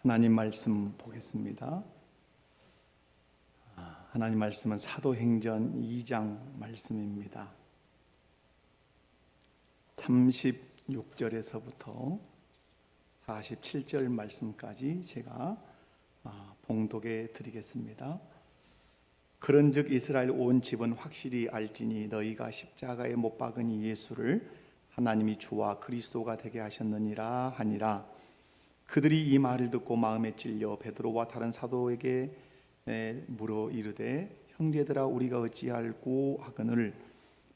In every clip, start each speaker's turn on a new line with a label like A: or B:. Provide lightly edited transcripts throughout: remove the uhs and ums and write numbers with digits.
A: 하나님 말씀 보겠습니다. 하나님 말씀은 사도행전 2장 말씀입니다. 36절에서부터 47절 말씀까지 제가 봉독해 드리겠습니다. 그런즉 이스라엘 온 집은 확실히 알지니 너희가 십자가에 못 박은 이 예수를 하나님이 주와 그리스도가 되게 하셨느니라 하니라. 그들이 이 말을 듣고 마음에 찔려 베드로와 다른 사도에게 물어 이르되 형제들아 우리가 어찌할꼬 하거늘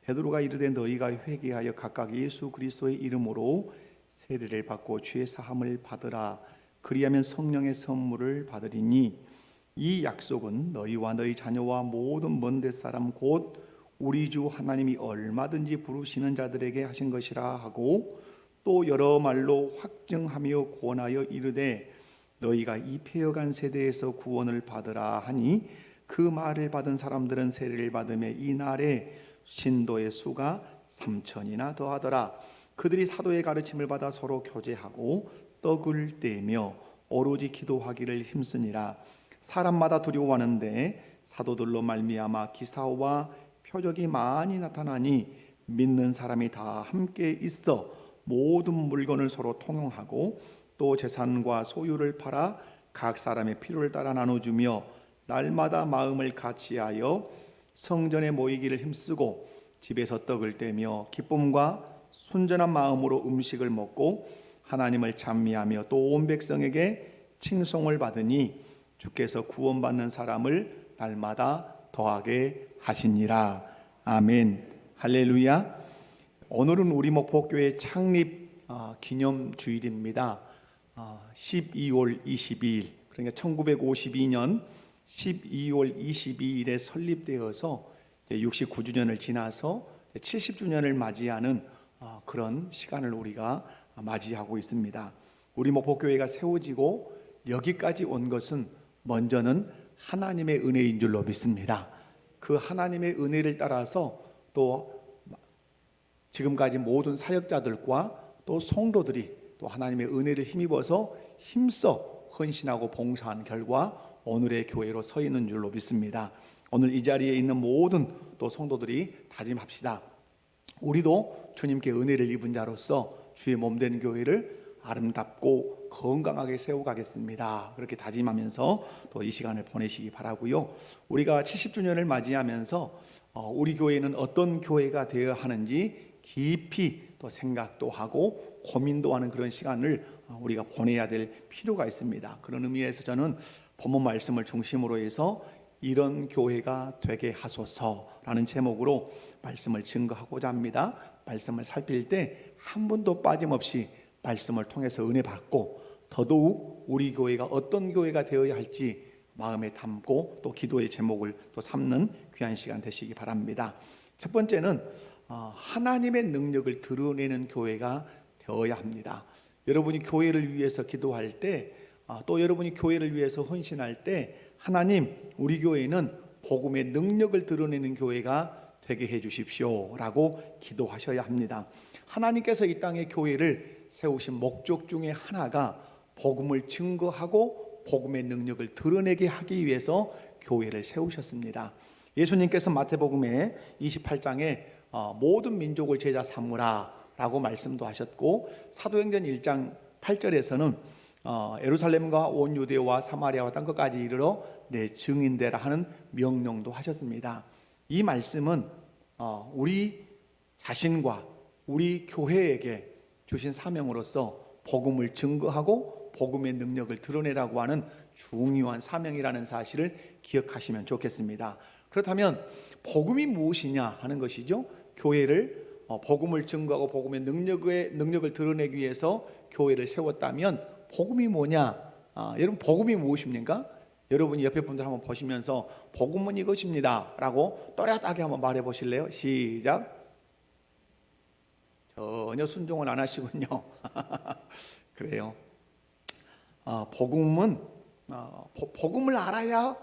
A: 베드로가 이르되 너희가 회개하여 각각 예수 그리스도의 이름으로 세례를 받고 죄 사함을 받으라. 그리하면 성령의 선물을 받으리니 이 약속은 너희와 너희 자녀와 모든 먼 데 사람 곧 우리 주 하나님이 얼마든지 부르시는 자들에게 하신 것이라 하고 또 여러 말로 확증하며 권하여 이르되 너희가 이 폐허간 세대에서 구원을 받으라 하니 그 말을 받은 사람들은 세례를 받음에 이날에 신도의 수가 3,000이나 더하더라. 그들이 사도의 가르침을 받아 서로 교제하고 떡을 떼며 오로지 기도하기를 힘쓰니라. 사람마다 두려워하는데 사도들로 말미암아 기사와 표적이 많이 나타나니 믿는 사람이 다 함께 있어 모든 물건을 서로 통용하고 또 재산과 소유를 팔아 각 사람의 필요를 따라 나눠주며 날마다 마음을 같이하여 성전에 모이기를 힘쓰고 집에서 떡을 떼며 기쁨과 순전한 마음으로 음식을 먹고 하나님을 찬미하며 또 온 백성에게 칭송을 받으니 주께서 구원받는 사람을 날마다 더하게 하시니라. 아멘. 할렐루야. 오늘은 우리 목포교회 창립 기념 주일입니다. 12월 22일, 그러니까 1952년 12월 22일에 설립되어서 69주년을 지나서 70주년을 맞이하는 그런 시간을 우리가 맞이하고 있습니다. 우리 목포교회가 세워지고 여기까지 온 것은 먼저는 하나님의 은혜인 줄로 믿습니다. 그 하나님의 은혜를 따라서 또 지금까지 모든 사역자들과 또 성도들이 또 하나님의 은혜를 힘입어서 힘써 헌신하고 봉사한 결과 오늘의 교회로 서 있는 줄로 믿습니다. 오늘 이 자리에 있는 모든 또 성도들이 다짐합시다. 우리도 주님께 은혜를 입은 자로서 주의 몸된 교회를 아름답고 건강하게 세워가겠습니다. 그렇게 다짐하면서 또 이 시간을 보내시기 바라고요. 우리가 70주년을 맞이하면서 우리 교회는 어떤 교회가 되어야 하는지 깊이 또 생각도 하고 고민도 하는 그런 시간을 우리가 보내야 될 필요가 있습니다. 그런 의미에서 저는 본문 말씀을 중심으로 해서 이런 교회가 되게 하소서라는 제목으로 말씀을 증거하고자 합니다. 말씀을 살필 때 한 분도 빠짐없이 말씀을 통해서 은혜 받고 더더욱 우리 교회가 어떤 교회가 되어야 할지 마음에 담고 또 기도의 제목을 또 삼는 귀한 시간 되시기 바랍니다. 첫 번째는 하나님의 능력을 드러내는 교회가 되어야 합니다. 여러분이 교회를 위해서 기도할 때 또 여러분이 교회를 위해서 헌신할 때 하나님 우리 교회는 복음의 능력을 드러내는 교회가 되게 해 주십시오 라고 기도하셔야 합니다. 하나님께서 이 땅에 교회를 세우신 목적 중에 하나가 복음을 증거하고 복음의 능력을 드러내게 하기 위해서 교회를 세우셨습니다. 예수님께서 마태복음의 28장에 모든 민족을 제자 삼으라 라고 말씀도 하셨고 사도행전 1장 8절에서는 예루살렘과 온 유대와 사마리아와 땅끝까지 이르러 내 증인되라 하는 명령도 하셨습니다. 이 말씀은 우리 자신과 우리 교회에게 주신 사명으로서 복음을 증거하고 복음의 능력을 드러내라고 하는 중요한 사명이라는 사실을 기억하시면 좋겠습니다. 그렇다면 복음이 무엇이냐 하는 것이죠. 교회를 복음을 증거하고 복음의 능력을 드러내기 위해서 교회를 세웠다면 복음이 뭐냐? 여러분 복음이 무엇입니까? 여러분이 옆에 분들 한번 보시면서 복음은 이것입니다 라고 또렷하게 한번 말해 보실래요? 시작. 전혀 순종을 안 하시군요. 그래요. 복음은 복음을 알아야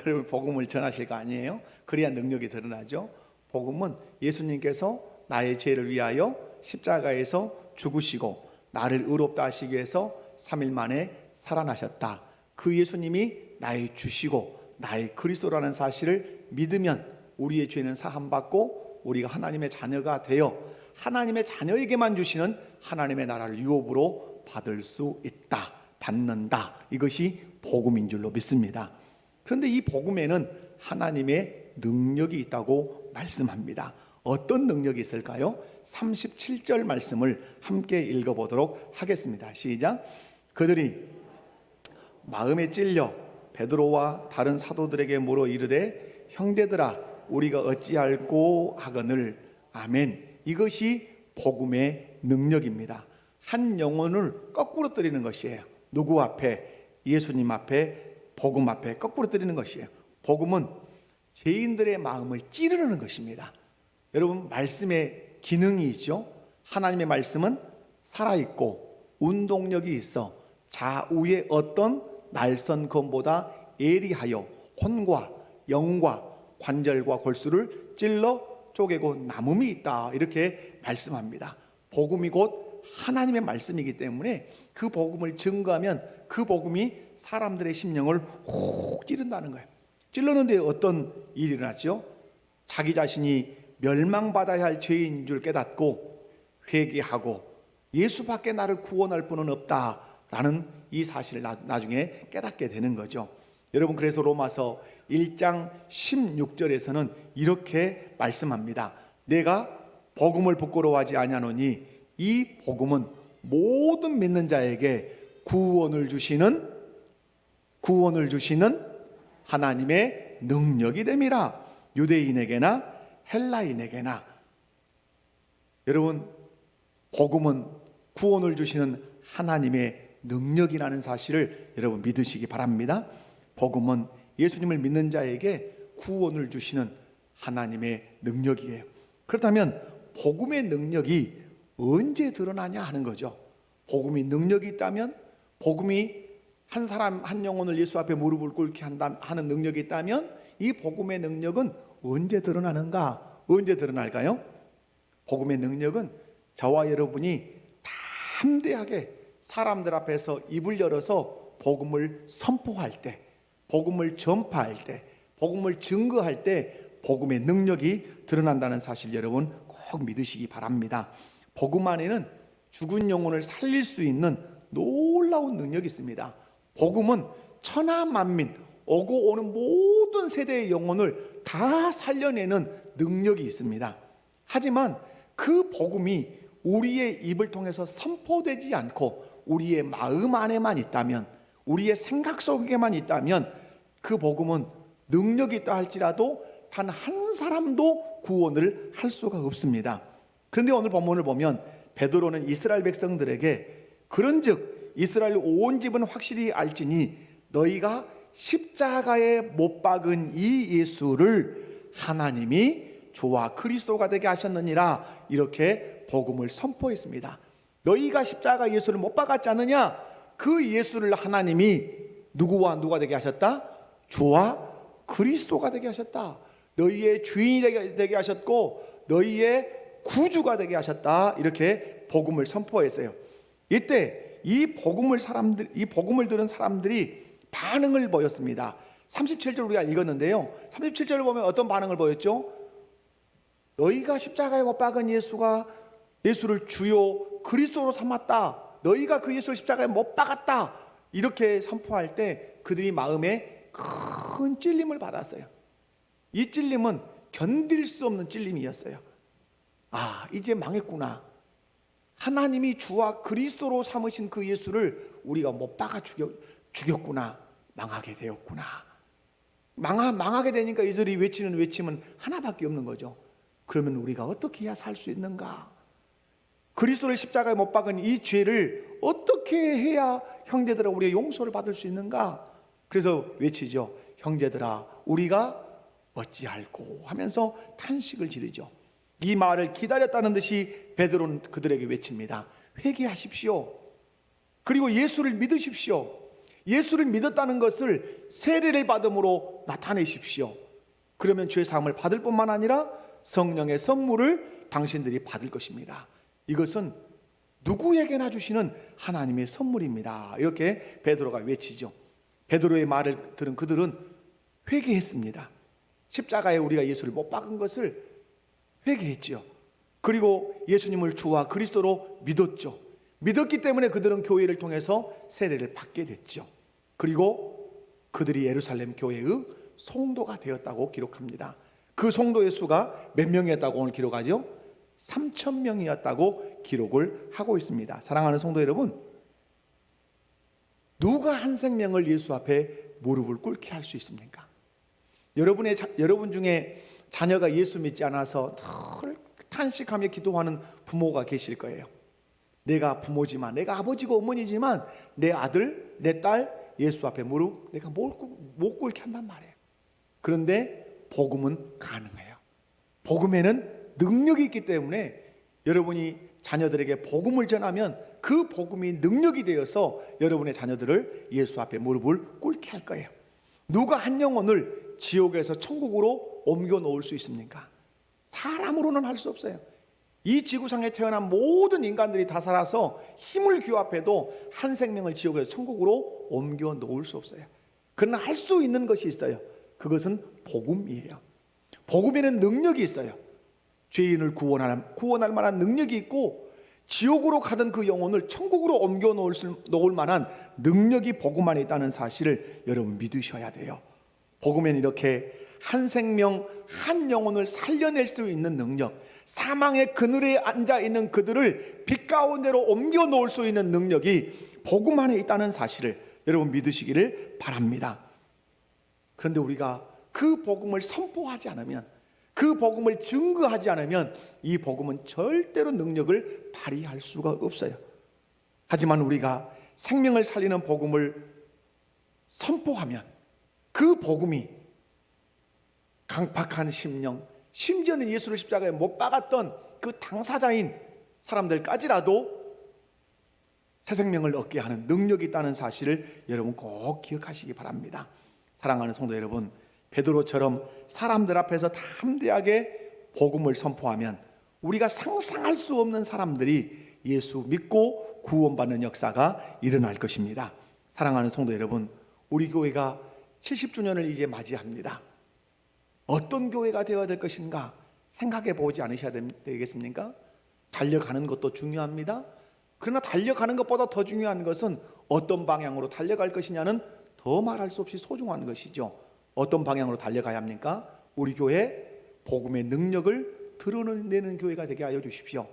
A: 여러분 복음을 전하실 거 아니에요? 그래야 능력이 드러나죠. 복음은 예수님께서 나의 죄를 위하여 십자가에서 죽으시고 나를 의롭다 하시기 위해서 3일 만에 살아나셨다. 그 예수님이 나의 주시고 나의 그리스도라는 사실을 믿으면 우리의 죄는 사함받고 우리가 하나님의 자녀가 되어 하나님의 자녀에게만 주시는 하나님의 나라를 유업으로 받을 수 있다, 받는다. 이것이 복음인 줄로 믿습니다. 그런데 이 복음에는 하나님의 능력이 있다고 말씀합니다. 어떤 능력이 있을까요? 37절 말씀을 함께 읽어보도록 하겠습니다. 시작. 그들이 마음에 찔려 베드로와 다른 사도들에게 물어 이르되 형제들아 우리가 어찌할꼬 하거늘. 아멘. 이것이 복음의 능력입니다. 한 영혼을 거꾸로 때리는 것이에요. 누구 앞에? 예수님 앞에, 복음 앞에 거꾸로 때리는 것이에요. 복음은 죄인들의 마음을 찌르는 것입니다. 여러분, 말씀의 기능이 있죠. 하나님의 말씀은 살아있고 운동력이 있어 좌우의 어떤 날선 검보다 예리하여 혼과 영과 관절과 골수를 찔러 쪼개고 남음이 있다, 이렇게 말씀합니다. 복음이 곧 하나님의 말씀이기 때문에 그 복음을 증거하면 그 복음이 사람들의 심령을 훅 찌른다는 거예요. 찔렀는데 어떤 일이 일어났죠? 자기 자신이 멸망받아야 할 죄인 줄 깨닫고 회개하고 예수밖에 나를 구원할 분은 없다라는 이 사실을 나중에 깨닫게 되는 거죠. 여러분, 그래서 로마서 1장 16절에서는 이렇게 말씀합니다. 내가 복음을 부끄러워하지 아니하노니 이 복음은 모든 믿는 자에게 구원을 주시는 하나님의 능력이 됨이라. 유대인에게나 헬라인에게나. 여러분, 복음은 구원을 주시는 하나님의 능력이라는 사실을 여러분 믿으시기 바랍니다. 복음은 예수님을 믿는 자에게 구원을 주시는 하나님의 능력이에요. 그렇다면 복음의 능력이 언제 드러나냐 하는 거죠. 복음이 능력이 있다면, 복음이 한 사람 한 영혼을 예수 앞에 무릎을 꿇게 하는 능력이 있다면 이 복음의 능력은 언제 드러나는가? 언제 드러날까요? 복음의 능력은 저와 여러분이 담대하게 사람들 앞에서 입을 열어서 복음을 선포할 때, 복음을 전파할 때, 복음을 증거할 때 복음의 능력이 드러난다는 사실 여러분 꼭 믿으시기 바랍니다. 복음 안에는 죽은 영혼을 살릴 수 있는 놀라운 능력이 있습니다. 복음은 천하 만민, 오고 오는 모든 세대의 영혼을 다 살려내는 능력이 있습니다. 하지만 그 복음이 우리의 입을 통해서 선포되지 않고 우리의 마음 안에만 있다면, 우리의 생각 속에만 있다면 그 복음은 능력이 있다 할지라도 단 한 사람도 구원을 할 수가 없습니다. 그런데 오늘 본문을 보면 베드로는 이스라엘 백성들에게 그런즉 이스라엘 온 집은 확실히 알지니 너희가 십자가에 못 박은 이 예수를 하나님이 주와 그리스도가 되게 하셨느니라, 이렇게 복음을 선포했습니다. 너희가 십자가 예수를 못 박았지 않느냐? 그 예수를 하나님이 누구와 누가 되게 하셨다? 주와 그리스도가 되게 하셨다. 너희의 주인이 되게 하셨고 너희의 구주가 되게 하셨다. 이렇게 복음을 선포했어요. 이때 이 복음을 들은 사람들이 반응을 보였습니다. 37절 우리가 읽었는데요. 37절을 보면 어떤 반응을 보였죠? 너희가 십자가에 못 박은 예수를 주요 그리스도로 삼았다. 너희가 그 예수를 십자가에 못 박았다. 이렇게 선포할 때 그들이 마음에 큰 찔림을 받았어요. 이 찔림은 견딜 수 없는 찔림이었어요. 아, 이제 망했구나. 하나님이 주와 그리스도로 삼으신 그 예수를 우리가 못 박아 죽였구나. 망하게 되었구나. 망하게 되니까 이들이 외치는 외침은 하나밖에 없는 거죠. 그러면 우리가 어떻게 해야 살 수 있는가? 그리스도를 십자가에 못 박은 이 죄를 어떻게 해야 형제들아 우리의 용서를 받을 수 있는가? 그래서 외치죠. 형제들아 우리가 어찌할꼬 하면서 탄식을 지르죠. 이 말을 기다렸다는 듯이 베드로는 그들에게 외칩니다. 회개하십시오. 그리고 예수를 믿으십시오. 예수를 믿었다는 것을 세례를 받음으로 나타내십시오. 그러면 죄 사함을 받을 뿐만 아니라 성령의 선물을 당신들이 받을 것입니다. 이것은 누구에게나 주시는 하나님의 선물입니다. 이렇게 베드로가 외치죠. 베드로의 말을 들은 그들은 회개했습니다. 십자가에 우리가 예수를 못 박은 것을 회개했죠. 그리고 예수님을 주와 그리스도로 믿었죠. 믿었기 때문에 그들은 교회를 통해서 세례를 받게 됐죠. 그리고 그들이 예루살렘 교회의 성도가 되었다고 기록합니다. 그 성도의 수가 몇 명이었다고 오늘 기록하죠? 3,000명이었다고 기록을 하고 있습니다. 사랑하는 성도 여러분, 누가 한 생명을 예수 앞에 무릎을 꿇게 할 수 있습니까? 여러분 중에 자녀가 예수 믿지 않아서 늘 탄식하며 기도하는 부모가 계실 거예요. 내가 부모지만, 내가 아버지고 어머니지만 내 아들, 내 딸 예수 앞에 무릎 내가 못 꿇게 한단 말이에요. 그런데 복음은 가능해요. 복음에는 능력이 있기 때문에 여러분이 자녀들에게 복음을 전하면 그 복음이 능력이 되어서 여러분의 자녀들을 예수 앞에 무릎을 꿇게 할 거예요. 누가 한 영혼을 지옥에서 천국으로 옮겨 놓을 수 있습니까? 사람으로는 할 수 없어요. 이 지구상에 태어난 모든 인간들이 다 살아서 힘을 규합해도 한 생명을 지옥에서 천국으로 옮겨 놓을 수 없어요. 그러나 할 수 있는 것이 있어요. 그것은 복음이에요. 복음에는 능력이 있어요. 죄인을 구원할 만한 능력이 있고, 지옥으로 가던 그 영혼을 천국으로 옮겨 놓을 만한 능력이 복음 안에 있다는 사실을 여러분 믿으셔야 돼요. 복음에는 이렇게 한 생명, 한 영혼을 살려낼 수 있는 능력, 사망의 그늘에 앉아 있는 그들을 빛 가운데로 옮겨 놓을 수 있는 능력이 복음 안에 있다는 사실을 여러분 믿으시기를 바랍니다. 그런데 우리가 그 복음을 선포하지 않으면, 그 복음을 증거하지 않으면 이 복음은 절대로 능력을 발휘할 수가 없어요. 하지만 우리가 생명을 살리는 복음을 선포하면 그 복음이 강팍한 심령, 심지어는 예수를 십자가에 못 박았던 그 당사자인 사람들까지라도 새 생명을 얻게 하는 능력이 있다는 사실을 여러분 꼭 기억하시기 바랍니다. 사랑하는 성도 여러분, 베드로처럼 사람들 앞에서 담대하게 복음을 선포하면 우리가 상상할 수 없는 사람들이 예수 믿고 구원받는 역사가 일어날 것입니다. 사랑하는 성도 여러분, 우리 교회가 70주년을 이제 맞이합니다. 어떤 교회가 되어야 될 것인가 생각해 보지 않으셔야 되겠습니까? 달려가는 것도 중요합니다. 그러나 달려가는 것보다 더 중요한 것은 어떤 방향으로 달려갈 것이냐는 더 말할 수 없이 소중한 것이죠. 어떤 방향으로 달려가야 합니까? 우리 교회 복음의 능력을 드러내는 교회가 되게 하여 주십시오.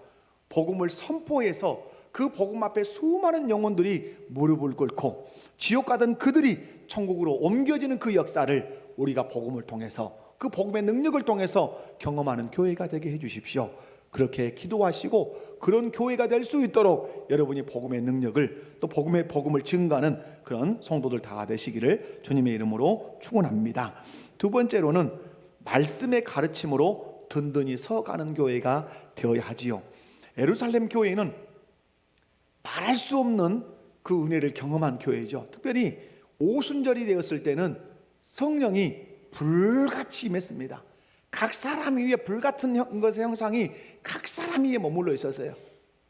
A: 복음을 선포해서 그 복음 앞에 수많은 영혼들이 무릎을 꿇고 지옥 가던 그들이 천국으로 옮겨지는 그 역사를 우리가 복음을 통해서, 그 복음의 능력을 통해서 경험하는 교회가 되게 해 주십시오. 그렇게 기도하시고 그런 교회가 될 수 있도록 여러분이 복음의 능력을, 또 복음을 증거하는 그런 성도들 다 되시기를 주님의 이름으로 축원합니다. 두 번째로는 말씀의 가르침으로 든든히 서가는 교회가 되어야 하지요. 예루살렘 교회는 말할 수 없는 그 은혜를 경험한 교회죠. 특별히 오순절이 되었을 때는 성령이 불같이 임했습니다. 각 사람 위에 불같은 것의 형상이 각 사람 위에 머물러 있었어요.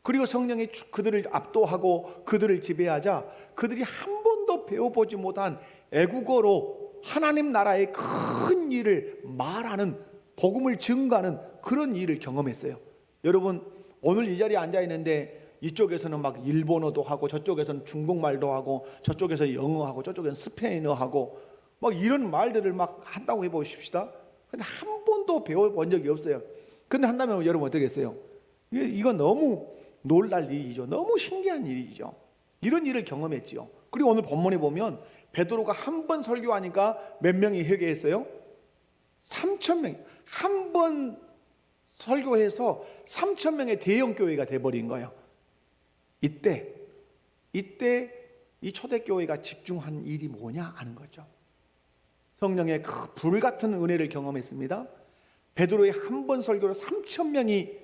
A: 그리고 성령이 그들을 압도하고 그들을 지배하자 그들이 한 번도 배워보지 못한 애국어로 하나님 나라의 큰 일을 말하는, 복음을 증거하는 그런 일을 경험했어요. 여러분, 오늘 이 자리에 앉아 있는데 이쪽에서는 막 일본어도 하고, 저쪽에서는 중국말도 하고, 저쪽에서 영어하고, 저쪽에서는 스페인어하고 막 이런 말들을 막 한다고 해보십시다. 근데 한 번도 배워본 적이 없어요. 근데 한다면 여러분 어떻겠어요? 이건 너무 놀랄 일이죠. 너무 신기한 일이죠. 이런 일을 경험했지요. 그리고 오늘 본문에 보면 베드로가 한 번 설교하니까 몇 명이 회개했어요? 3,000명. 한 번 설교해서 3,000명의 대형 교회가 돼버린 거예요. 이때 이 초대교회가 집중한 일이 뭐냐 하는 거죠. 성령의 그 불같은 은혜를 경험했습니다. 베드로의 한 번 설교로 3,000명이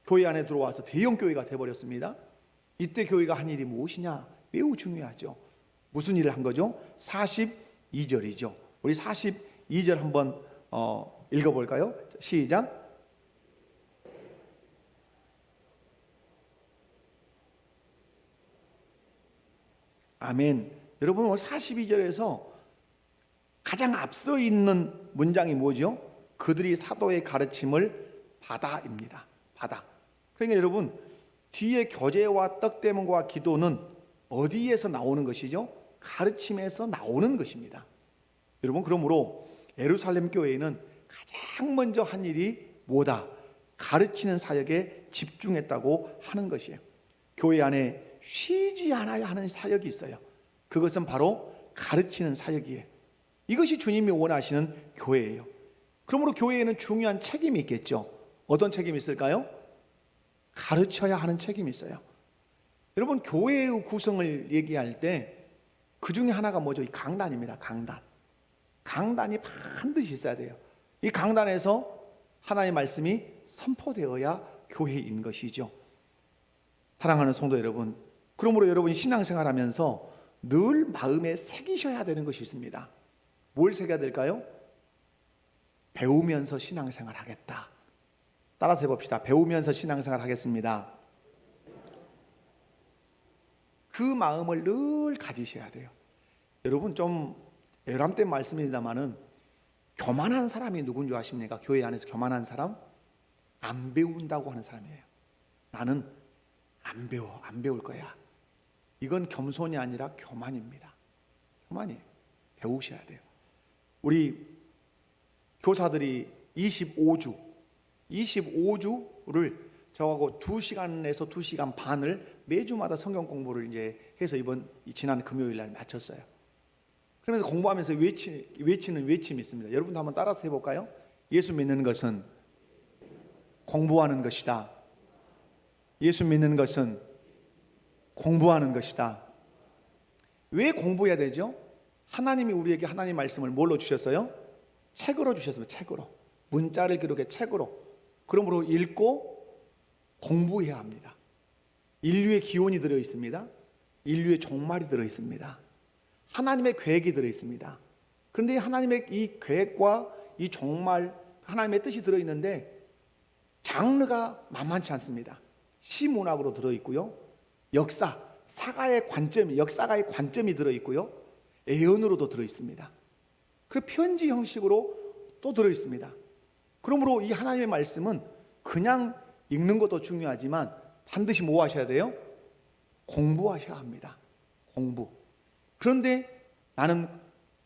A: 교회 안에 들어와서 대형 교회가 돼버렸습니다. 이때 교회가 한 일이 무엇이냐? 매우 중요하죠. 무슨 일을 한 거죠? 42절이죠. 우리 42절 한번 읽어볼까요? 시작. 아멘. 여러분, 42절에서 가장 앞서 있는 문장이 뭐죠? 그들이 사도의 가르침을 받아입니다. 받아. 그러니까 여러분, 뒤에 교제와 떡대문과 기도는 어디에서 나오는 것이죠? 가르침에서 나오는 것입니다. 여러분, 그러므로 예루살렘 교회는 가장 먼저 한 일이 뭐다? 가르치는 사역에 집중했다고 하는 것이에요. 교회 안에 쉬지 않아야 하는 사역이 있어요. 그것은 바로 가르치는 사역이에요. 이것이 주님이 원하시는 교회예요. 그러므로 교회에는 중요한 책임이 있겠죠. 어떤 책임이 있을까요? 가르쳐야 하는 책임이 있어요. 여러분, 교회의 구성을 얘기할 때 그 중에 하나가 뭐죠? 이 강단입니다. 강단. 강단이 반드시 있어야 돼요. 이 강단에서 하나님의 말씀이 선포되어야 교회인 것이죠. 사랑하는 성도 여러분, 그러므로 여러분이 신앙생활하면서 늘 마음에 새기셔야 되는 것이 있습니다. 뭘 새겨야 될까요? 배우면서 신앙생활 하겠다. 따라서 해봅시다. 배우면서 신앙생활 하겠습니다. 그 마음을 늘 가지셔야 돼요. 여러분, 좀 외람된 말씀입니다만은 교만한 사람이 누군 줄 아십니까? 교회 안에서 교만한 사람? 안 배운다고 하는 사람이에요. 나는 안 배울 거야. 이건 겸손이 아니라 교만입니다. 교만이에요. 배우셔야 돼요. 우리 교사들이 25주를 저하고 2시간에서 2시간 반을 매주마다 성경 공부를 이제 해서 지난 금요일 날 마쳤어요. 그러면서 공부하면서 외치는 외침이 있습니다. 여러분도 한번 따라서 해볼까요? 예수 믿는 것은 공부하는 것이다. 예수 믿는 것은 공부하는 것이다. 왜 공부해야 되죠? 하나님이 우리에게 하나님 말씀을 뭘로 주셨어요? 책으로 주셨습니다. 책으로. 문자를 기록해 책으로. 그러므로 읽고 공부해야 합니다. 인류의 기원이 들어 있습니다. 인류의 종말이 들어 있습니다. 하나님의 계획이 들어 있습니다. 그런데 하나님의 이 계획과 이 종말, 하나님의 뜻이 들어 있는데 장르가 만만치 않습니다. 시문학으로 들어 있고요. 역사가의 관점이 들어 있고요. 애언으로도 들어 있습니다. 그리고 편지 형식으로 또 들어 있습니다. 그러므로 이 하나님의 말씀은 그냥 읽는 것도 중요하지만 반드시 뭐 하셔야 돼요? 공부하셔야 합니다. 공부. 그런데 나는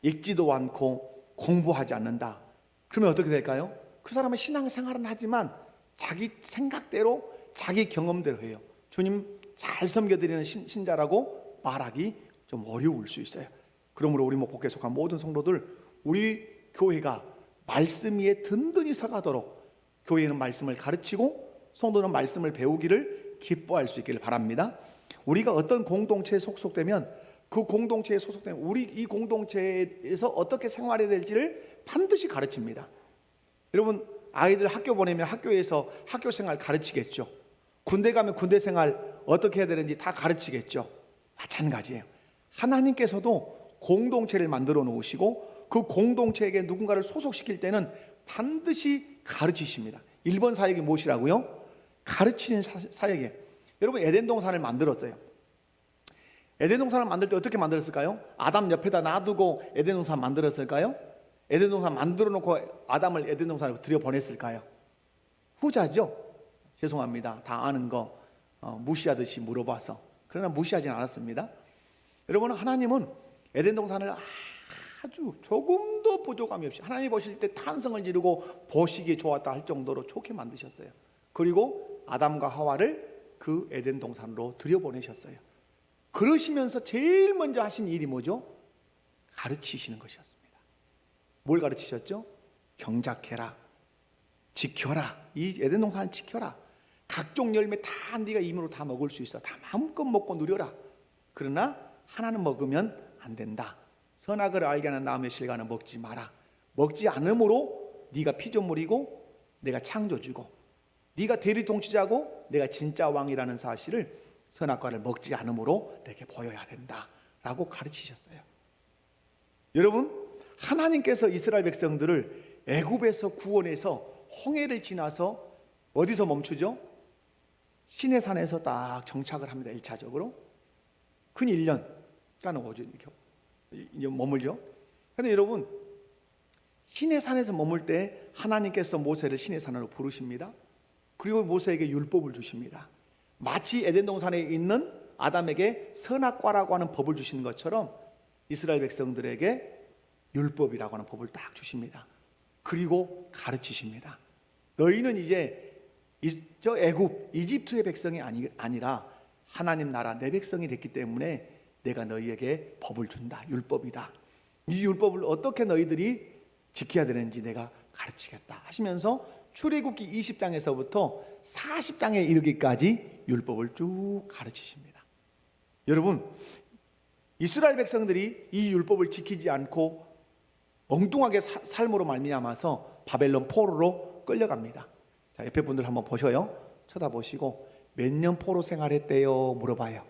A: 읽지도 않고 공부하지 않는다. 그러면 어떻게 될까요? 그 사람은 신앙생활은 하지만 자기 생각대로 자기 경험대로 해요. 주님 잘 섬겨드리는 신자라고 말하기 좀 어려울 수 있어요. 그러므로 우리 목포교회 속한 모든 성도들, 우리 교회가 말씀 위에 든든히 서가도록 교회는 말씀을 가르치고 성도는 말씀을 배우기를 기뻐할 수 있기를 바랍니다. 우리가 어떤 공동체에 속속되면 그 공동체에 소속되면 우리 이 공동체에서 어떻게 생활해야 될지를 반드시 가르칩니다. 여러분, 아이들 학교 보내면 학교에서 학교 생활 가르치겠죠. 군대 가면 군대 생활 어떻게 해야 되는지 다 가르치겠죠. 마찬가지예요. 하나님께서도 공동체를 만들어 놓으시고 그 공동체에게 누군가를 소속시킬 때는 반드시 가르치십니다. 1번 사역이 무엇이라고요? 가르치는 사역이에요. 여러분, 에덴 동산을 만들었어요. 에덴 동산을 만들 때 어떻게 만들었을까요? 아담 옆에다 놔두고 에덴 동산 만들었을까요? 에덴 동산 만들어 놓고 아담을 에덴 동산으로 들여보냈을까요? 후자죠. 죄송합니다. 다 아는 거 무시하듯이 물어봐서. 그러나 무시하진 않았습니다. 여러분, 하나님은 에덴 동산을 아주 조금도 부족함이 없이 하나님 보실 때 탄성을 지르고 보시기에 좋았다 할 정도로 좋게 만드셨어요. 그리고 아담과 하와를 그 에덴 동산으로 들여보내셨어요. 그러시면서 제일 먼저 하신 일이 뭐죠? 가르치시는 것이었습니다. 뭘 가르치셨죠? 경작해라, 지켜라. 이 에덴 동산을 지켜라. 각종 열매 다 네가 입으로 다 먹을 수 있어. 다 마음껏 먹고 누려라. 그러나 하나는 먹으면 안 된다. 선악을 알게 하는 나무의 실과는 먹지 마라. 먹지 않으므로 네가 피조물이고 내가 창조주고 네가 대리통치자고 내가 진짜 왕이라는 사실을 선악과를 먹지 않으므로 내게 보여야 된다라고 가르치셨어요. 여러분, 하나님께서 이스라엘 백성들을 애굽에서 구원해서 홍해를 지나서 어디서 멈추죠? 시내산에서 딱 정착을 합니다. 1차적으로 근 1년 오죠. 이렇게 머물죠. 그런데 여러분, 신의 산에서 머물 때 하나님께서 모세를 신의 산으로 부르십니다. 그리고 모세에게 율법을 주십니다. 마치 에덴 동산에 있는 아담에게 선악과라고 하는 법을 주시는 것처럼 이스라엘 백성들에게 율법이라고 하는 법을 딱 주십니다. 그리고 가르치십니다. 너희는 이제 저 애굽 이집트의 백성이 아니라 하나님 나라 내 백성이 됐기 때문에 내가 너희에게 법을 준다. 율법이다. 이 율법을 어떻게 너희들이 지켜야 되는지 내가 가르치겠다 하시면서 출애굽기 20장에서부터 40장에 이르기까지 율법을 쭉 가르치십니다. 여러분, 이스라엘 백성들이 이 율법을 지키지 않고 엉뚱하게 삶으로 말미암아서 바벨론 포로로 끌려갑니다. 자, 옆에 분들 한번 보셔요. 쳐다보시고 몇 년 포로 생활했대요? 물어봐요.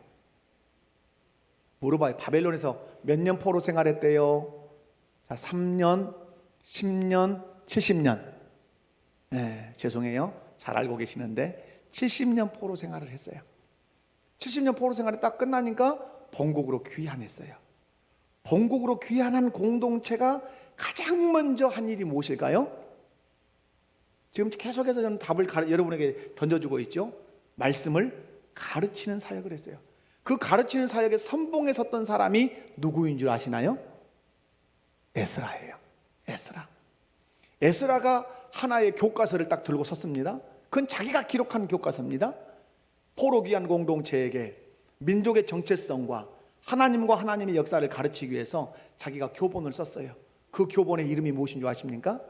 A: 바벨론에서 몇 년 포로 생활했대요? 자, 3년, 10년, 70년. 네, 죄송해요. 잘 알고 계시는데 70년 포로 생활을 했어요. 70년 포로 생활이 딱 끝나니까 본국으로 귀환했어요. 본국으로 귀환한 공동체가 가장 먼저 한 일이 무엇일까요? 지금 계속해서 저는 답을 여러분에게 던져주고 있죠. 말씀을 가르치는 사역을 했어요. 그 가르치는 사역에 선봉에 섰던 사람이 누구인 줄 아시나요? 에스라예요. 에스라가 하나의 교과서를 딱 들고 섰습니다. 그건 자기가 기록한 교과서입니다. 포로 귀한 공동체에게 민족의 정체성과 하나님과 하나님의 역사를 가르치기 위해서 자기가 교본을 썼어요. 그 교본의 이름이 무엇인 줄 아십니까?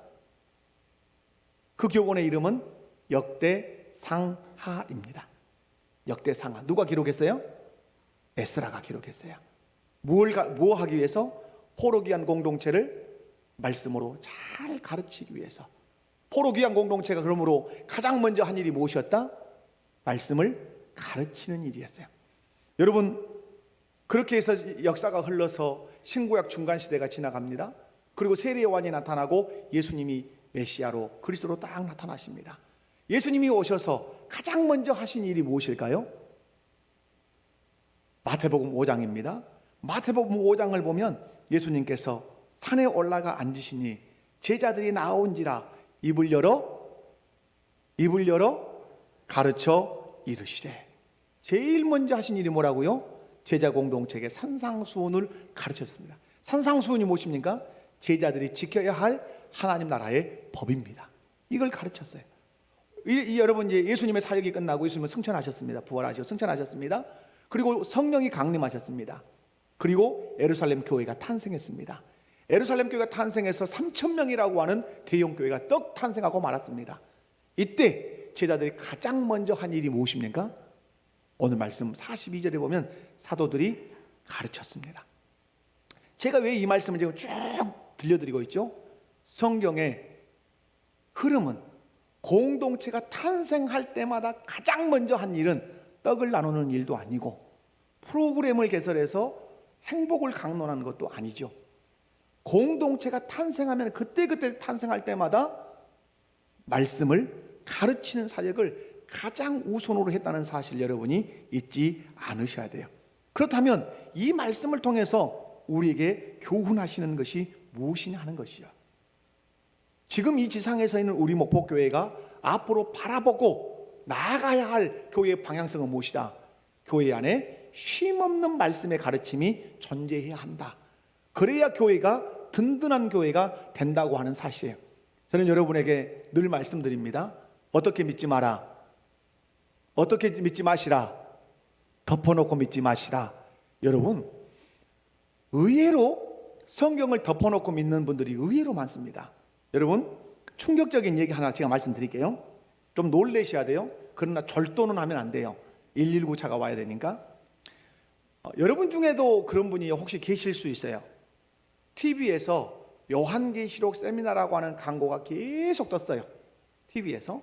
A: 그 교본의 이름은 역대상하입니다. 역대상하. 누가 기록했어요? 에스라가 기록했어요. 뭐 하기 위해서? 포로 귀한 공동체를 말씀으로 잘 가르치기 위해서. 포로 귀한 공동체가 그러므로 가장 먼저 한 일이 무엇이었다? 말씀을 가르치는 일이었어요. 여러분, 그렇게 해서 역사가 흘러서 신구약 중간시대가 지나갑니다. 그리고 세례 요한이 나타나고 예수님이 메시아로 그리스도로 딱 나타나십니다. 예수님이 오셔서 가장 먼저 하신 일이 무엇일까요? 마태복음 5장입니다. 마태복음 5장을 보면 예수님께서 산에 올라가 앉으시니 제자들이 나온지라 입을 열어 가르쳐 이르시되. 제일 먼저 하신 일이 뭐라고요? 제자 공동체에게 산상수훈을 가르쳤습니다. 산상수훈이 무엇입니까? 제자들이 지켜야 할 하나님 나라의 법입니다. 이걸 가르쳤어요. 여러분, 이제 예수님의 사역이 끝나고 예수님은 승천하셨습니다. 부활하시고 승천하셨습니다. 그리고 성령이 강림하셨습니다. 그리고 예루살렘 교회가 탄생했습니다. 예루살렘 교회가 탄생해서 3,000명이라고 하는 대형 교회가 떡 탄생하고 말았습니다. 이때 제자들이 가장 먼저 한 일이 무엇입니까? 오늘 말씀 42절에 보면 사도들이 가르쳤습니다. 제가 왜 이 말씀을 지금 쭉 들려드리고 있죠? 성경의 흐름은 공동체가 탄생할 때마다 가장 먼저 한 일은 떡을 나누는 일도 아니고 프로그램을 개설해서 행복을 강론하는 것도 아니죠. 공동체가 탄생하면 그때그때 탄생할 때마다 말씀을 가르치는 사역을 가장 우선으로 했다는 사실 여러분이 잊지 않으셔야 돼요. 그렇다면 이 말씀을 통해서 우리에게 교훈하시는 것이 무엇이냐 하는 것이요. 지금 이 지상에서 있는 우리 목포교회가 앞으로 바라보고 나아가야 할 교회의 방향성은 무엇이다? 교회 안에 쉼없는 말씀의 가르침이 존재해야 한다. 그래야 교회가 든든한 교회가 된다고 하는 사실이에요. 저는 여러분에게 늘 말씀드립니다. 어떻게 믿지 마라. 어떻게 믿지 마시라. 덮어놓고 믿지 마시라. 여러분, 의외로 성경을 덮어놓고 믿는 분들이 의외로 많습니다. 여러분, 충격적인 얘기 하나 제가 말씀드릴게요. 좀 놀라셔야 돼요. 그러나 절도는 하면 안 돼요. 119차가 와야 되니까. 여러분 중에도 그런 분이 혹시 계실 수 있어요. TV에서 요한계시록 세미나라고 하는 광고가 계속 떴어요. TV에서.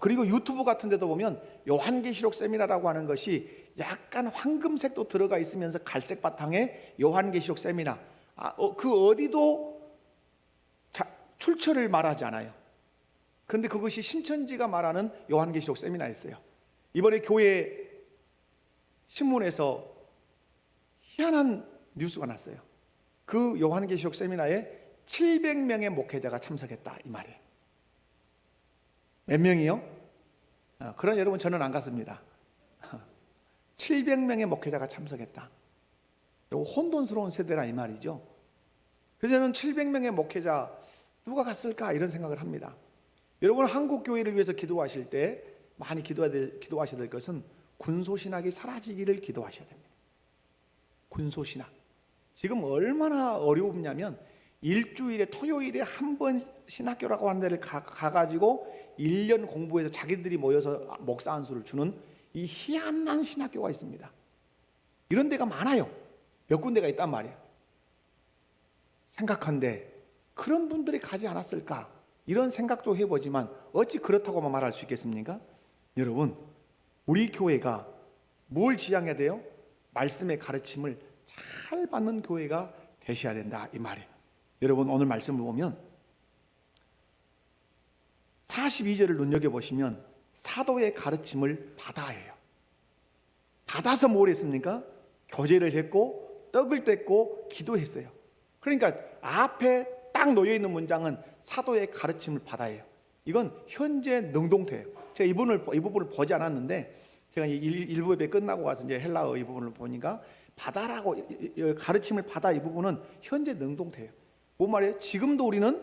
A: 그리고 유튜브 같은 데도 보면 요한계시록 세미나라고 하는 것이 약간 황금색도 들어가 있으면서 갈색 바탕에 요한계시록 세미나. 그 어디도 출처를 말하지 않아요. 그런데 그것이 신천지가 말하는 요한계시록 세미나였어요. 이번에 교회 신문에서 희한한 뉴스가 났어요. 그 요한계시록 세미나에 700명의 목회자가 참석했다 이 말이에요. 몇 명이요? 그러나 여러분 저는 안 갔습니다. 700명의 목회자가 참석했다. 혼돈스러운 세대라 이 말이죠. 그래서 저는 700명의 목회자 누가 갔을까 이런 생각을 합니다. 여러분 한국 교회를 위해서 기도하실 때 많이 기도하셔야 될 것은 군소신학이 사라지기를 기도하셔야 됩니다. 군소신학. 지금 얼마나 어려우냐면 일주일에 토요일에 한 번 신학교라고 하는 데를 가가지고 1년 공부해서 자기들이 모여서 목사 안수를 주는 이 희한한 신학교가 있습니다. 이런 데가 많아요. 몇 군데가 있단 말이에요. 생각한데 그런 분들이 가지 않았을까 이런 생각도 해보지만 어찌 그렇다고만 말할 수 있겠습니까? 여러분 우리 교회가 뭘 지향해야 돼요? 말씀의 가르침을 잘 받는 교회가 되셔야 된다 이 말이에요. 여러분 오늘 말씀을 보면 42절을 눈여겨보시면 사도의 가르침을 받아야 받아서 뭘 했습니까? 교제를 했고 떡을 뗐고 기도했어요. 그러니까 앞에 딱 놓여있는 문장은 사도의 가르침을 받아야 이건 현재 능동태예요. 제가 이 부분을 보지 않았는데 제가 일부 예배 끝나고 가서 이제 헬라어 이 부분을 보니까 받아라고 가르침을 받아 이 부분은 현재 능동태예요. 뭔 말이에요? 지금도 우리는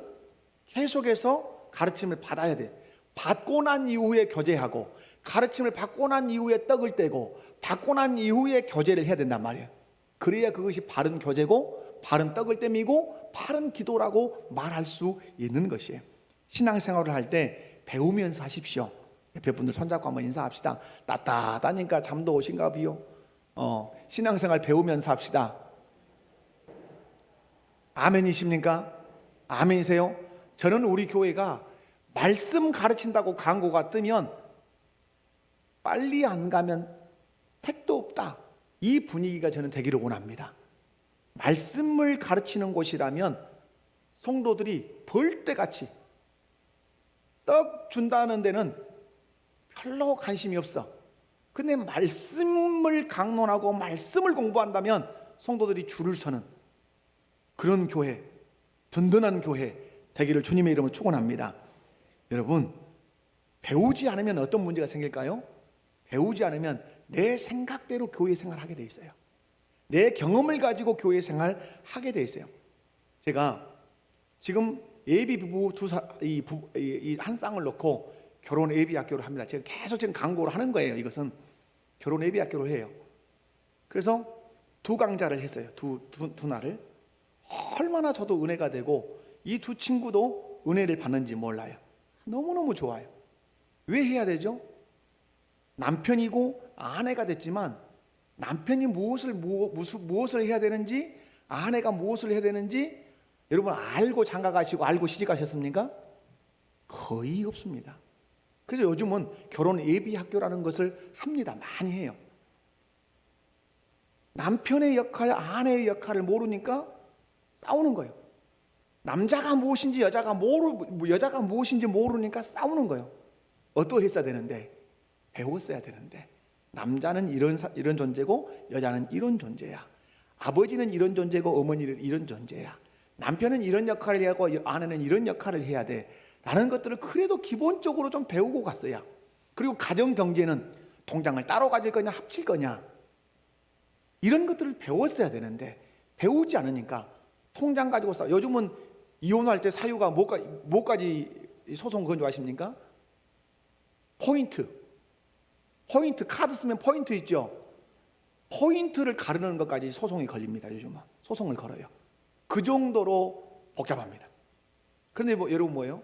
A: 계속해서 가르침을 받아야 돼. 받고 난 이후에 교제하고 가르침을 받고 난 이후에 떡을 떼고 받고 난 이후에 교제를 해야 된단 말이에요. 그래야 그것이 바른 교제고 바른 떡을 떼미고 바른 기도라고 말할 수 있는 것이에요. 신앙생활을 할 때 배우면서 하십시오. 옆에 분들 손잡고 한번 인사합시다. 따뜻하니까 잠도 오신가 비요. 신앙생활 배우면서 합시다. 아멘이십니까? 아멘이세요? 저는 우리 교회가 말씀 가르친다고 광고가 뜨면 빨리 안 가면 택도 없다. 이 분위기가 저는 되기를 원합니다. 말씀을 가르치는 곳이라면 성도들이 벌떼같이 떡 준다는 데는 별로 관심이 없어. 근데 말씀을 강론하고 말씀을 공부한다면 성도들이 줄을 서는 그런 교회, 든든한 교회 되기를 주님의 이름으로 축원합니다. 여러분 배우지 않으면 어떤 문제가 생길까요? 배우지 않으면 내 생각대로 교회 생활하게 돼 있어요. 내 경험을 가지고 교회 생활하게 돼 있어요. 제가 지금 예비 부부 한 쌍을 놓고 결혼 예비 학교를 합니다. 제가 계속 지금 광고를 하는 거예요. 이것은 결혼 예비 학교를 해요. 그래서 두 강좌를 했어요. 두 날을. 얼마나 저도 은혜가 되고 이 두 친구도 은혜를 받는지 몰라요. 너무너무 좋아요. 왜 해야 되죠? 남편이고 아내가 됐지만 남편이 무엇을 해야 되는지 아내가 무엇을 해야 되는지 여러분 알고 장가가시고 알고 시집가셨습니까? 거의 없습니다. 그래서 요즘은 결혼 예비 학교라는 것을 합니다. 많이 해요. 남편의 역할, 아내의 역할을 모르니까 싸우는 거예요. 남자가 무엇인지 여자가 무엇인지 모르니까 싸우는 거예요. 어떠했어야 되는데 배웠어야 되는데 남자는 이런 존재고 여자는 이런 존재야. 아버지는 이런 존재고 어머니는 이런 존재야. 남편은 이런 역할을 하고 아내는 이런 역할을 해야 돼 라는 것들을 그래도 기본적으로 좀 배우고 갔어요. 그리고 가정 경제는 통장을 따로 가질 거냐 합칠 거냐 이런 것들을 배웠어야 되는데 배우지 않으니까 통장 가지고 싸워. 요즘은 이혼할 때 사유가 뭐까지 소송 그건 줄 아십니까? 포인트 카드 쓰면 포인트 있죠. 포인트를 가르는 것까지 소송이 걸립니다. 요즘은 소송을 걸어요. 그 정도로 복잡합니다. 그런데 여러분 뭐예요?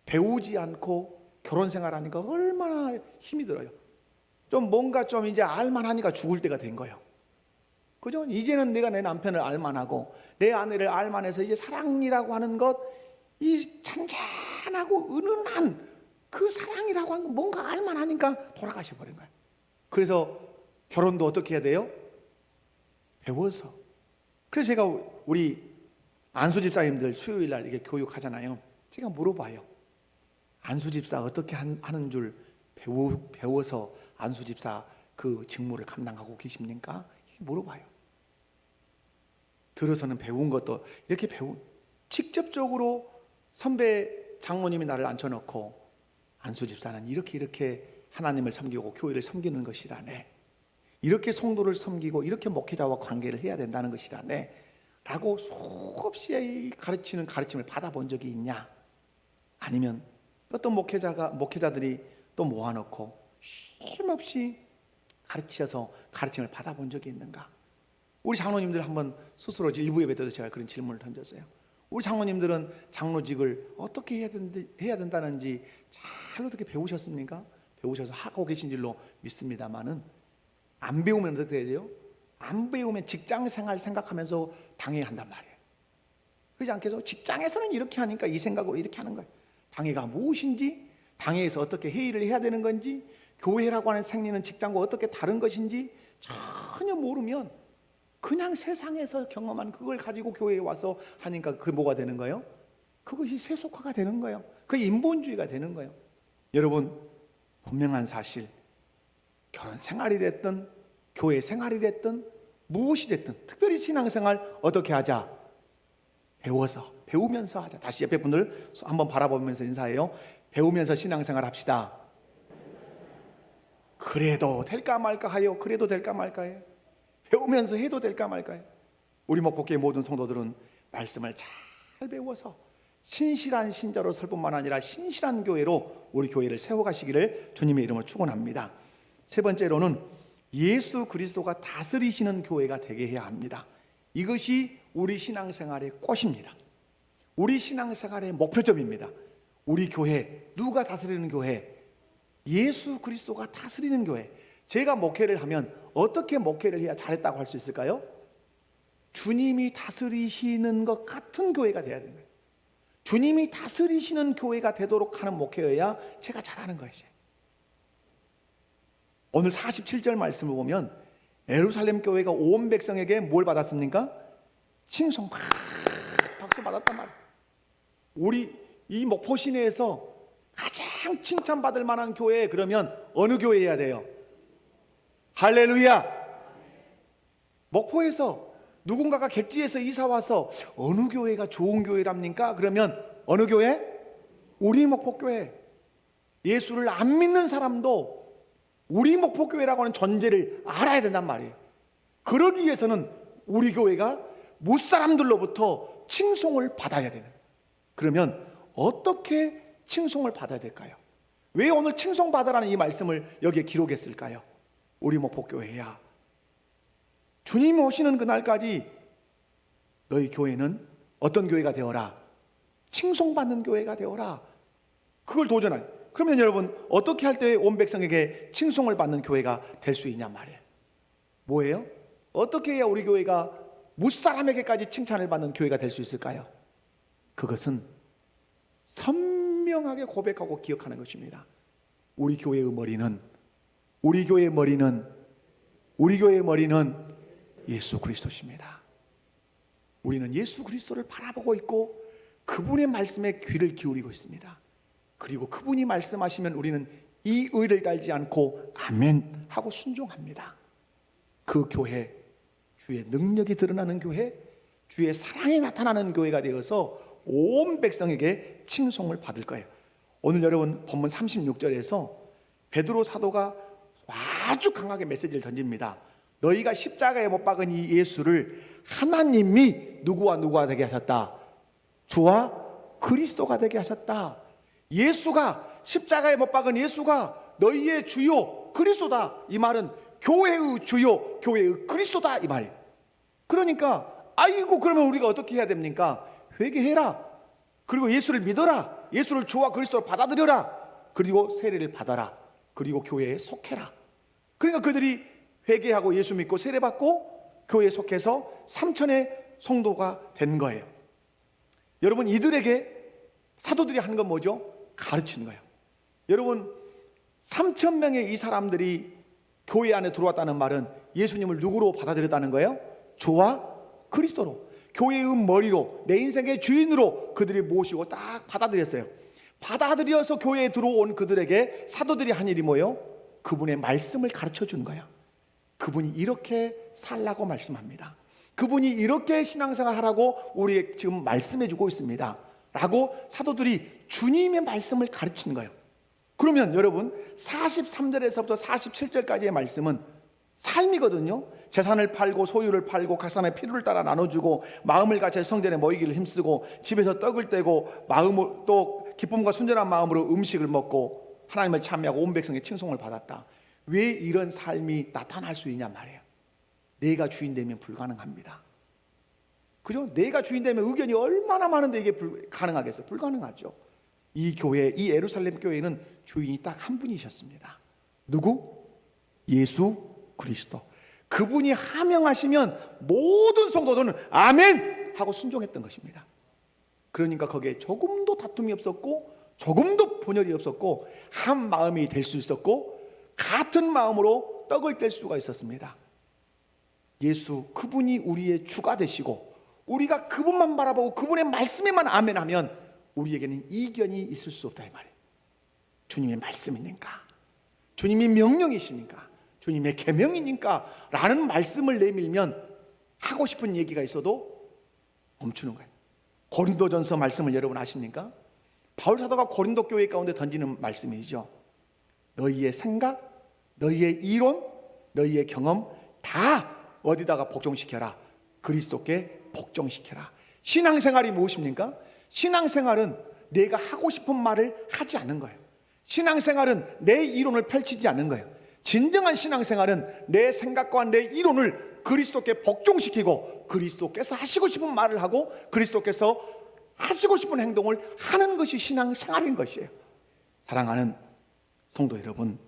A: 배우지 않고 결혼 생활하니까 얼마나 힘이 들어요. 좀 뭔가 좀 이제 알만하니까 죽을 때가 된 거예요. 그죠? 이제는 내가 내 남편을 알만하고 내 아내를 알만해서 이제 사랑이라고 하는 것, 이 잔잔하고 은은한 그 사랑이라고 하는 거 뭔가 알만하니까 돌아가셔 버린 거예요. 그래서 결혼도 어떻게 해야 돼요? 배워서. 그래서 제가 우리 안수 집사님들 수요일 날 이렇게 교육하잖아요. 제가 물어봐요. 안수 집사 어떻게 하는 줄 배워서 안수 집사 그 직무를 감당하고 계십니까? 물어봐요. 들어서는 배운 것도 이렇게 직접적으로 선배 장모님이 나를 앉혀놓고 안수 집사는 이렇게 하나님을 섬기고 교회를 섬기는 것이라네, 이렇게 성도를 섬기고 이렇게 목회자와 관계를 해야 된다는 것이라네 라고 수없이 가르치는 가르침을 받아본 적이 있냐? 아니면 어떤 목회자들이 또 모아놓고 쉼없이 가르치셔서 가르침을 받아본 적이 있는가? 우리 장로님들 한번 스스로 일부 예배 때도 제가 그런 질문을 던졌어요. 우리 장로님들은 장로직을 어떻게 해야 된다는지 잘 어떻게 배우셨습니까? 배우셔서 하고 계신 줄로 믿습니다만은 안 배우면 어떻게 돼요? 안 배우면 직장 생활 생각하면서 당해야 한단 말이에요. 그렇지 않겠어요? 직장에서는 이렇게 하니까 이 생각으로 이렇게 하는 거예요. 당회가 무엇인지, 당회에서 어떻게 회의를 해야 되는 건지, 교회라고 하는 생리는 직장과 어떻게 다른 것인지 전혀 모르면 그냥 세상에서 경험한 그걸 가지고 교회에 와서 하니까 그게 뭐가 되는 거예요? 그것이 세속화가 되는 거예요. 그게 인본주의가 되는 거예요. 여러분, 분명한 사실, 결혼 생활이 됐든 교회 생활이 됐든 무엇이 됐든 특별히 신앙생활 어떻게 하자? 배우면서 하자. 다시 옆에 분들 한번 바라보면서 인사해요. 배우면서 신앙생활 합시다. 그래도 될까 말까 하여. 그래도 될까 말까 해요. 배우면서 해도 될까 말까 해요. 우리 목포교회 모든 성도들은 말씀을 잘 배워서 신실한 신자로 설 뿐만 아니라 신실한 교회로 우리 교회를 세워가시기를 주님의 이름으로 축원합니다. 세 번째로는 예수 그리스도가 다스리시는 교회가 되게 해야 합니다. 이것이 우리 신앙생활의 꽃입니다. 우리 신앙생활의 목표점입니다. 우리 교회, 누가 다스리는 교회? 예수 그리스도가 다스리는 교회. 제가 목회를 하면 어떻게 목회를 해야 잘했다고 할 수 있을까요? 주님이 다스리시는 것 같은 교회가 돼야 되는 거예요. 주님이 다스리시는 교회가 되도록 하는 목회여야 제가 잘하는 거예요. 오늘 47절 말씀을 보면 예루살렘 교회가 온 백성에게 뭘 받았습니까? 칭송 박수 받았단 말이에요. 우리 이 목포 시내에서 가장 칭찬받을 만한 교회, 그러면 어느 교회 해야 돼요? 할렐루야. 목포에서 누군가가 객지에서 이사 와서 어느 교회가 좋은 교회랍니까? 그러면 어느 교회? 우리 목포교회. 예수를 안 믿는 사람도 우리 목포교회라고 하는 존재를 알아야 된단 말이에요. 그러기 위해서는 우리 교회가 무사람들로부터 칭송을 받아야 되는. 그러면 어떻게 칭송을 받아야 될까요? 왜 오늘 칭송받으라는 이 말씀을 여기에 기록했을까요? 우리 목포교회야, 주님이 오시는 그날까지 너희 교회는 어떤 교회가 되어라? 칭송받는 교회가 되어라. 그걸 도전할. 그러면 여러분, 어떻게 할 때 온 백성에게 칭송을 받는 교회가 될 수 있냔 말이에요. 뭐예요? 어떻게 해야 우리 교회가 무사람에게까지 칭찬을 받는 교회가 될 수 있을까요? 그것은 선명하게 고백하고 기억하는 것입니다. 우리 교회의 머리는 예수 그리스도십니다. 우리는 예수 그리스도를 바라보고 있고 그분의 말씀에 귀를 기울이고 있습니다. 그리고 그분이 말씀하시면 우리는 이 의를 달지 않고 아멘 하고 순종합니다. 그 교회, 주의 능력이 드러나는 교회, 주의 사랑이 나타나는 교회가 되어서 온 백성에게 칭송을 받을 거예요. 오늘 여러분 본문 36절에서 베드로 사도가 아주 강하게 메시지를 던집니다. 너희가 십자가에 못 박은 이 예수를 하나님이 누구와 되게 하셨다? 주와 그리스도가 되게 하셨다. 예수가, 십자가에 못 박은 예수가 너희의 주요 그리스도다. 이 말은 교회의 주요, 교회의 그리스도다 이 말이에요. 그러니까 아이고, 그러면 우리가 어떻게 해야 됩니까? 회개해라. 그리고 예수를 믿어라. 예수를 주와 그리스도로 받아들여라. 그리고 세례를 받아라. 그리고 교회에 속해라. 그러니까 그들이 회개하고 예수 믿고 세례 받고 교회에 속해서 3천의 성도가 된 거예요. 여러분, 이들에게 사도들이 하는 건 뭐죠? 가르치는 거예요. 여러분, 3천 명의 이 사람들이 교회 안에 들어왔다는 말은 예수님을 누구로 받아들였다는 거예요? 주와 그리스도로, 교회의 머리로, 내 인생의 주인으로 그들이 모시고 딱 받아들였어요. 받아들여서 교회에 들어온 그들에게 사도들이 한 일이 뭐예요? 그분의 말씀을 가르쳐 주는 거예요. 그분이 이렇게 살라고 말씀합니다. 그분이 이렇게 신앙생활 하라고 우리에게 지금 말씀해 주고 있습니다 라고 사도들이 주님의 말씀을 가르치는 거예요. 그러면 여러분 43절에서부터 47절까지의 말씀은 삶이거든요. 재산을 팔고 소유를 팔고 각산의 필요를 따라 나눠주고 마음을 같이 성전에 모이기를 힘쓰고 집에서 떡을 떼고 마음을 또 기쁨과 순전한 마음으로 음식을 먹고 하나님을 찬미하고 온 백성의 칭송을 받았다. 왜 이런 삶이 나타날 수 있냐 말이에요. 내가 주인 되면 불가능합니다. 그죠? 내가 주인 되면 의견이 얼마나 많은데 이게 가능하겠어요? 불가능하죠. 이 교회, 이 예루살렘 교회는 주인이 딱 한 분이셨습니다. 누구? 예수 그리스도. 그분이 하명하시면 모든 성도들은 아멘 하고 순종했던 것입니다. 그러니까 거기에 조금도 다툼이 없었고 조금도 분열이 없었고 한 마음이 될 수 있었고 같은 마음으로 떡을 뗄 수가 있었습니다. 예수 그분이 우리의 주가 되시고 우리가 그분만 바라보고 그분의 말씀에만 아멘하면 우리에게는 이견이 있을 수 없다 이 말이에요. 주님의 말씀이니까, 주님이 명령이시니까, 주님의 계명이니까 라는 말씀을 내밀면 하고 싶은 얘기가 있어도 멈추는 거예요. 고린도전서 말씀을 여러분 아십니까? 바울 사도가 고린도 교회 가운데 던지는 말씀이죠. 너희의 생각, 너희의 이론, 너희의 경험 다 어디다가 복종시켜라? 그리스도께 복종시켜라. 신앙생활이 무엇입니까? 신앙생활은 내가 하고 싶은 말을 하지 않는 거예요. 신앙생활은 내 이론을 펼치지 않는 거예요. 진정한 신앙생활은 내 생각과 내 이론을 그리스도께 복종시키고 그리스도께서 하시고 싶은 말을 하고 그리스도께서 하시고 싶은 행동을 하는 것이 신앙생활인 것이에요. 사랑하는 성도 여러분,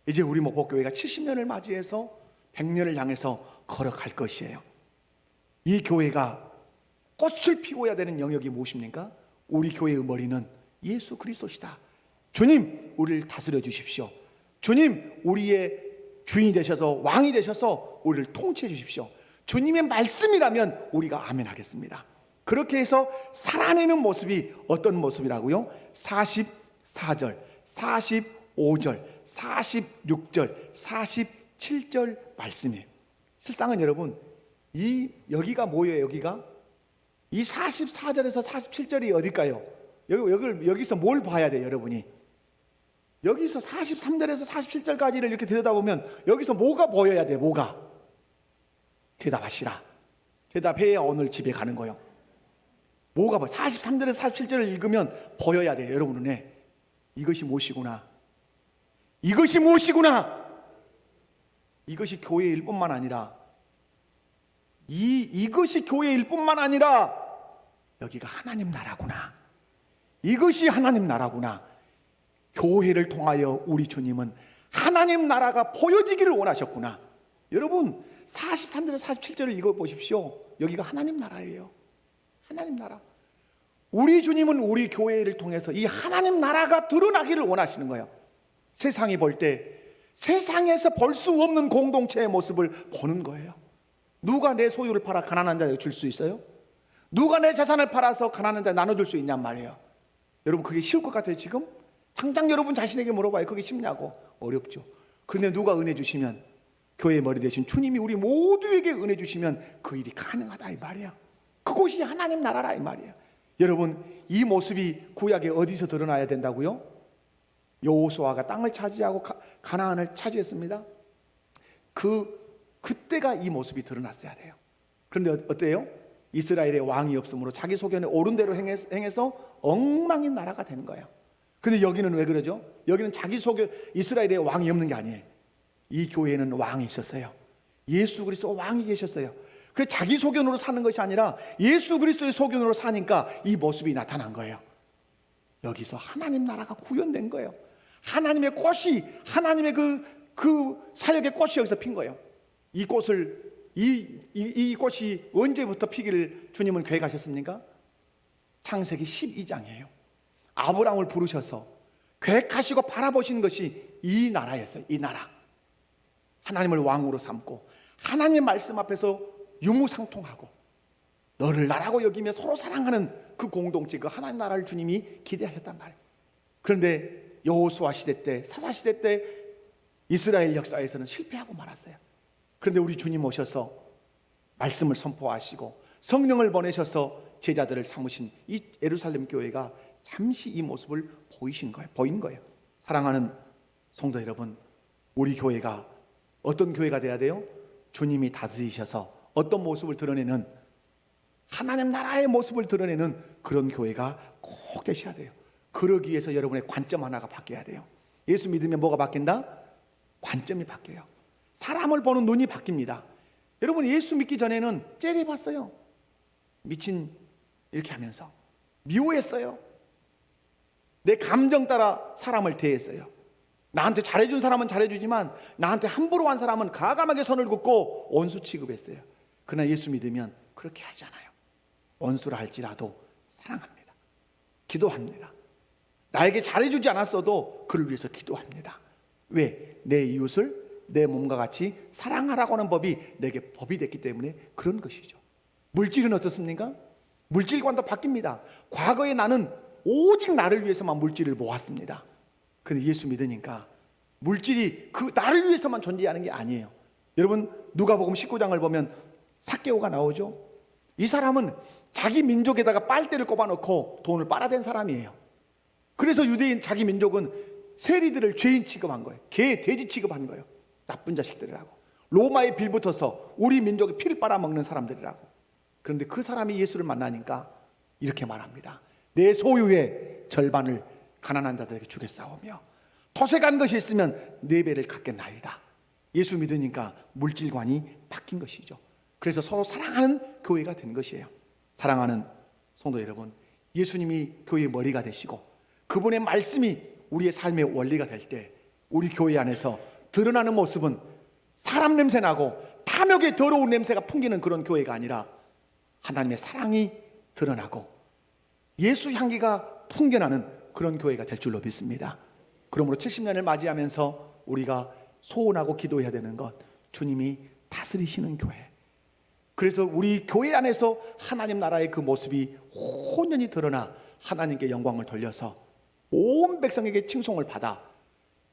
A: 이제 우리 목포교회가 70년을 맞이해서 100년을 향해서 걸어갈 것이에요. 이 교회가 꽃을 피워야 되는 영역이 무엇입니까? 우리 교회의 머리는 예수 그리스도시다. 주님, 우리를 다스려 주십시오. 주님, 우리의 주인이 되셔서 왕이 되셔서 우리를 통치해 주십시오. 주님의 말씀이라면 우리가 아멘 하겠습니다. 그렇게 해서 살아내는 모습이 어떤 모습이라고요? 44절, 45절, 46절, 47절 말씀이에요. 실상은 여러분, 여기가 뭐예요? 여기가? 이 44절에서 47절이 어딜까요? 여기서 뭘 봐야 돼요, 여러분이? 여기서 43절에서 47절까지를 이렇게 들여다보면 여기서 뭐가 보여야 돼? 뭐가? 대답하시라. 대답해야 오늘 집에 가는 거예요. 뭐가 보여? 43절에서 47절을 읽으면 보여야 돼요, 여러분 눈에. 이것이 무엇이구나. 이것이 무엇이구나. 이것이 교회일 뿐만 아니라 이것이 교회일 뿐만 아니라 여기가 하나님 나라구나. 이것이 하나님 나라구나. 교회를 통하여 우리 주님은 하나님 나라가 보여지기를 원하셨구나. 여러분 43절에서 47절을 읽어보십시오. 여기가 하나님 나라예요. 하나님 나라. 우리 주님은 우리 교회를 통해서 이 하나님 나라가 드러나기를 원하시는 거예요. 세상이 볼 때 세상에서 볼 수 없는 공동체의 모습을 보는 거예요. 누가 내 소유를 팔아 가난한 자에게 줄 수 있어요? 누가 내 재산을 팔아서 가난한 자에 나눠줄 수 있냔 말이에요. 여러분 그게 쉬울 것 같아요 지금? 당장 여러분 자신에게 물어봐요. 그게 쉽냐고. 어렵죠. 그런데 누가 은혜 주시면 교회의 머리 대신 주님이 우리 모두에게 은혜 주시면 그 일이 가능하다 이 말이야. 그곳이 하나님 나라라 이 말이에요. 여러분 이 모습이 구약에 어디서 드러나야 된다고요? 여호수아가 땅을 차지하고 가나안을 차지했습니다. 그때가 이 모습이 드러났어야 돼요. 그런데 어때요? 이스라엘의 왕이 없으므로 자기 소견에 옳은 대로 행해서 엉망인 나라가 된 거예요. 근데 여기는 왜 그러죠? 여기는 자기 소견, 이스라엘의 왕이 없는 게 아니에요. 이 교회에는 왕이 있었어요. 예수 그리스도 왕이 계셨어요. 그래서 자기 소견으로 사는 것이 아니라 예수 그리스도의 소견으로 사니까 이 모습이 나타난 거예요. 여기서 하나님 나라가 구현된 거예요. 하나님의 꽃이, 하나님의 그 사역의 꽃이 여기서 핀 거예요. 이 꽃을 이 꽃이 언제부터 피기를 주님은 계획하셨습니까? 창세기 12장이에요. 아브라함을 부르셔서 계획하시고 바라보시는 것이 이 나라였어요. 이 나라. 하나님을 왕으로 삼고 하나님의 말씀 앞에서 유무상통하고 너를 나라고 여기며 서로 사랑하는 그 공동체, 그 하나님 나라를 주님이 기대하셨단 말이에요. 그런데 여호수아 시대 때, 사사 시대 때 이스라엘 역사에서는 실패하고 말았어요. 그런데 우리 주님 오셔서 말씀을 선포하시고 성령을 보내셔서 제자들을 삼으신 이 예루살렘 교회가 잠시 이 모습을 보인 거예요. 사랑하는 성도 여러분, 우리 교회가 어떤 교회가 돼야 돼요? 주님이 다스리셔서 어떤 모습을 드러내는, 하나님 나라의 모습을 드러내는 그런 교회가 꼭 되셔야 돼요. 그러기 위해서 여러분의 관점 하나가 바뀌어야 돼요. 예수 믿으면 뭐가 바뀐다? 관점이 바뀌어요. 사람을 보는 눈이 바뀝니다. 여러분, 예수 믿기 전에는 째려봤어요. 미친 이렇게 하면서 미워했어요. 내 감정 따라 사람을 대했어요. 나한테 잘해준 사람은 잘해주지만 나한테 함부로 한 사람은 가감하게 선을 긋고 원수 취급했어요. 그러나 예수 믿으면 그렇게 하지 않아요. 원수라 할지라도 사랑합니다. 기도합니다. 나에게 잘해주지 않았어도 그를 위해서 기도합니다. 왜? 내 이웃을 내 몸과 같이 사랑하라고 하는 법이 내게 법이 됐기 때문에 그런 것이죠. 물질은 어떻습니까? 물질관도 바뀝니다. 과거에 나는 오직 나를 위해서만 물질을 모았습니다. 그런데 예수 믿으니까 물질이 그 나를 위해서만 존재하는 게 아니에요. 여러분, 누가복음 19장을 보면 삭개오가 나오죠. 이 사람은 자기 민족에다가 빨대를 꼽아놓고 돈을 빨아댄 사람이에요. 그래서 유대인 자기 민족은 세리들을 죄인 취급한 거예요. 개, 돼지 취급한 거예요. 나쁜 자식들이라고. 로마에 빌붙어서 우리 민족의 피를 빨아먹는 사람들이라고. 그런데 그 사람이 예수를 만나니까 이렇게 말합니다. 내 소유의 절반을 가난한 자들에게 주겠사오며 토색한 것이 있으면 4배를 갚겠나이다. 예수 믿으니까 물질관이 바뀐 것이죠. 그래서 서로 사랑하는 교회가 된 것이에요. 사랑하는 성도 여러분, 예수님이 교회의 머리가 되시고 그분의 말씀이 우리의 삶의 원리가 될 때 우리 교회 안에서 드러나는 모습은 사람 냄새 나고 탐욕의 더러운 냄새가 풍기는 그런 교회가 아니라 하나님의 사랑이 드러나고 예수 향기가 풍겨나는 그런 교회가 될 줄로 믿습니다. 그러므로 70년을 맞이하면서 우리가 소원하고 기도해야 되는 것, 주님이 다스리시는 교회. 그래서 우리 교회 안에서 하나님 나라의 그 모습이 온전히 드러나 하나님께 영광을 돌려서 온 백성에게 칭송을 받아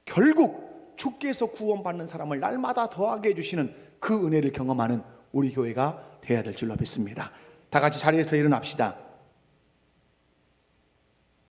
A: 결국 주께서 구원받는 사람을 날마다 더하게 해주시는 그 은혜를 경험하는 우리 교회가 되어야 될 줄로 믿습니다. 다 같이 자리에서 일어납시다.